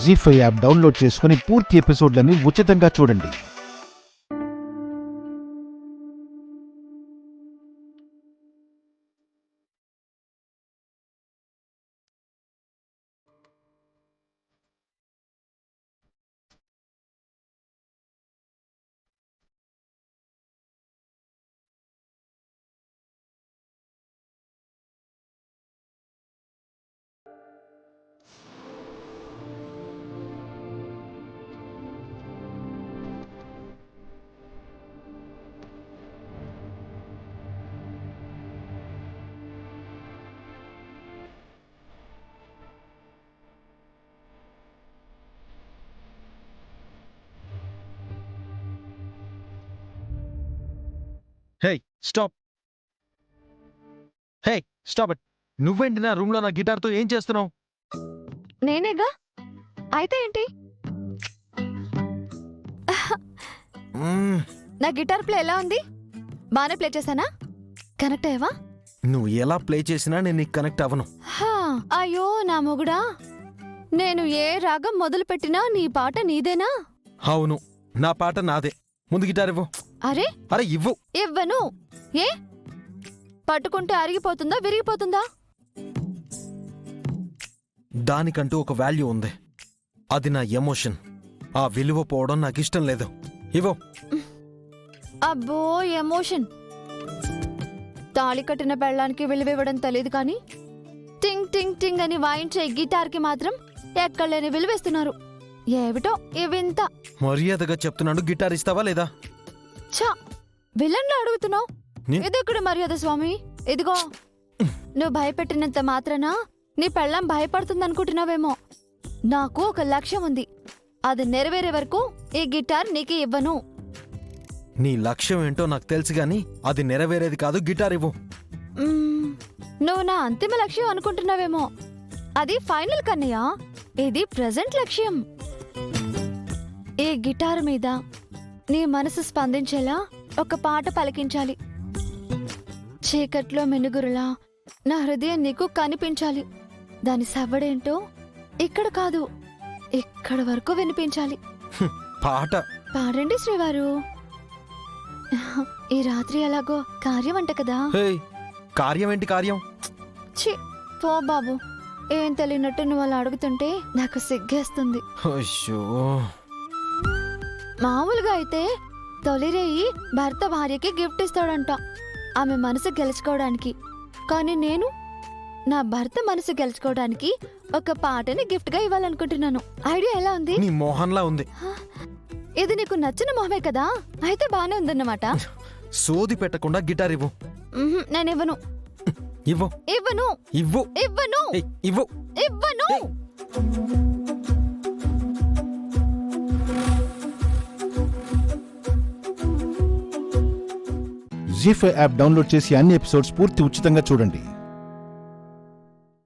జీ5 app download చేసుకుని పూర్తి ఎపిసోడ్లని ఉచితంగా చూడండి. హే స్టాప్ హే స్టాప్ ఇట్. నువ్వేంటి నా రూమ్ లో నా గిటార్తో ఏం చేస్తున్నావు? నేనేగా, అయితే ఏంటి? నా గిటార్ ప్లే ఎలా ఉంది? బానే ప్లే చేశానా? కనెక్ట్ అయ్యావా? నువ్వు ఎలా ప్లే చేసినా నేను నీకు కనెక్ట్ అవ్వను. అయ్యో నా మొగుడా, నేను ఏ రాగం మొదలు పెట్టినా నీ పాట నీదేనా? అవును, నా పాట నాదే. ముందు గిటార్ ఇవ్వు. అరే అరే ఇవ్వు. ఇవ్వను. ఏ పట్టుకుంటే అరిగిపోతుందా విరిగిపోతుందా? దానికంటూ ఒక వాల్యూ ఉంది, అది నా ఎమోషన్. ఆ విలువ పోవడం నాకు ఇష్టం లేదు. ఇవ్వు. అబ్బో ఎమోషన్. తాళి కట్టిన పెళ్ళానికి విలువివ్వడం తెలియదు కానీ టింగ్ టింగ్ టింగ్ అని వాయించే గిటార్కి మాత్రం ఎక్కడలేని విలువేస్తున్నారు. ఏమిటో ఇవింత. మర్యాదగా చెప్తున్నాను, గిటార్ ఇస్తావా లేదా? ఛా, విలన్లో అడుగుతున్నావు. ఇదెక్కడ మర్యాద స్వామి? ఇదిగో, నువ్వు భయపెట్టినంత మాత్రాన నీ పెళ్ళాం భయపడుతుందనుకుంటున్నావేమో. నాకు ఒక లక్ష్యం ఉంది, అది నెరవేరే వరకు ఈ గిటార్ నీకు ఇవ్వను. నీ లక్ష్యం ఏంటో నాకు తెలుసు గాని అది నెరవేరేది కాదు. గిటార్ ఇవ్వు. నువ్వు నా అంతిమ లక్ష్యం అనుకుంటున్నావేమో. అది ఫైనల్ కన్నయ్య, ఇది ప్రెజెంట్ లక్ష్యం. ఈ గిటార్ మీద నీ మనసు స్పందించేలా ఒక పాట పలికించాలి. చీకట్లో మెనుగురులా నా హృదయం నీకు కనిపించాలి. దాని సవ్వడేంటో ఇక్కడ కాదు, ఇక్కడ వరకు వినిపించాలి. పాట పాడండి శ్రీవారు. ఈ రాత్రి ఎలాగో కార్యం అంట కదా. కార్యం ఏంటి కార్యం? ఛీ పో బాబు, ఏం తెలియనట్టు నువ్వు అలా అడుగుతుంటే నాకు సిగ్గేస్తుంది. మామూలుగా అయితే తొలిరేయి భర్త భార్యకి గిఫ్ట్ ఇస్తాడంట, ఆమె మనసు గెలుచుకోవడానికి. కానీ నేను నా భర్త మనసు గెలుచుకోవడానికి ఒక పాటని గిఫ్ట్ గా ఇవ్వాలనుకుంటున్నాను. ఐడియా ఎలా ఉంది? నీ మోహన్లా ఉంది. ఇది నీకు నచ్చిన మొహమే కదా, అయితే బానే ఉందన్నమాట. సోది పెట్టకుండా గిటార్ ఇవ్వు. నేను ఇవ్వను. ఇవ్వు. ఇవ్వను. ఇవ్వు. ఇవ్వను. ఇవ్వు. ఇవ్వను. జీ5 యాప్ డౌన్లోడ్ చేసి అన్ని ఎపిసోడ్స్ పూర్తి ఉచితంగా చూడండి.